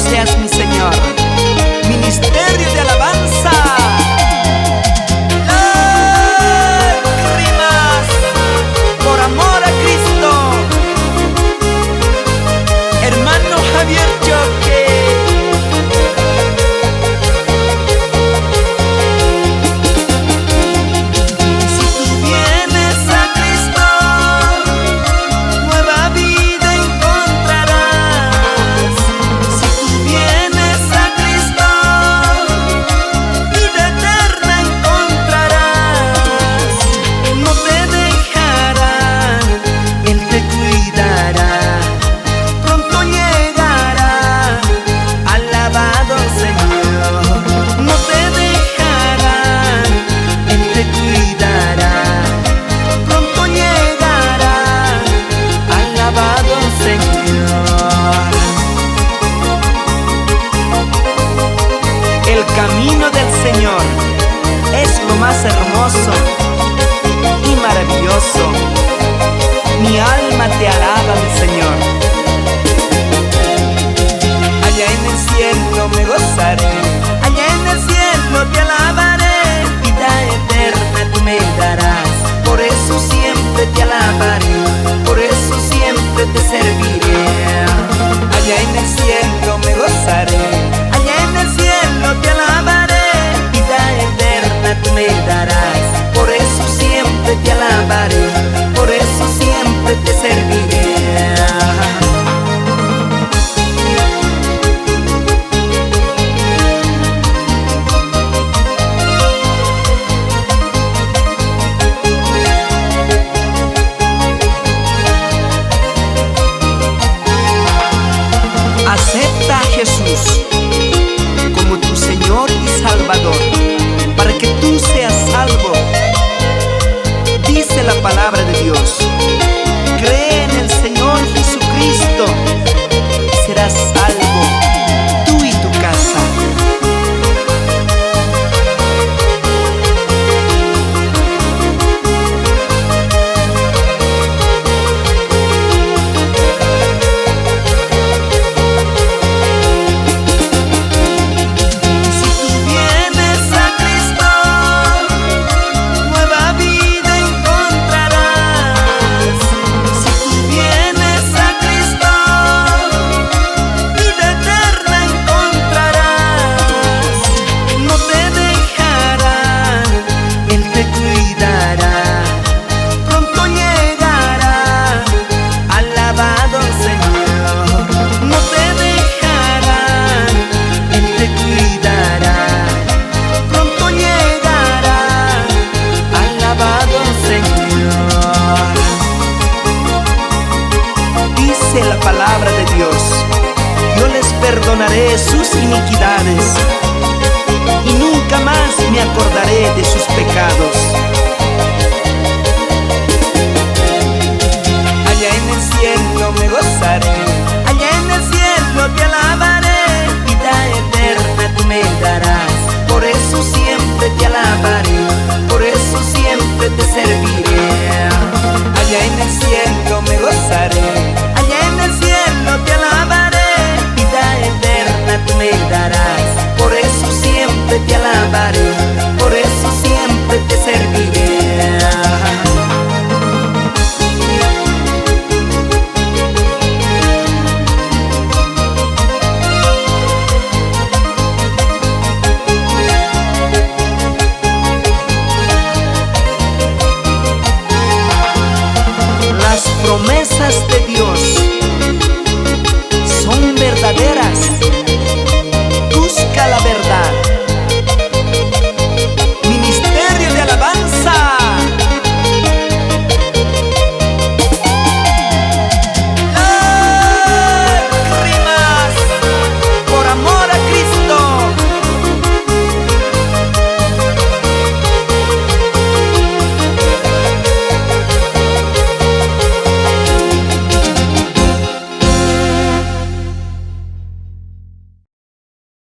seas mi Señor. Ministerio de alabanza. Lágrimas por amor a Cristo. Hermano Javier Choque. El camino del Señor es lo más hermoso y maravilloso. Mi alma te alaba, mi Señor. Allá en el cielo me gozaré, allá en el cielo te alabaré. Vida eterna tú me darás, por eso siempre te alabaré, por eso siempre te serviré. Allá en el cielo me gozaré, allá en el cielo te alabaré. Vida eterna tú me darás, por eso siempre te alabaré, por eso siempre te serviré. Acepta a Jesús como tu Señor y Salvador, para que tú seas salvo. Dice la palabra de Dios: cree en el Señor Jesucristo, serás salvo, tú y tu casa. La palabra de Dios: yo les perdonaré sus iniquidades y nunca más me acordaré de sus pecados. Allá en el cielo me gozaré,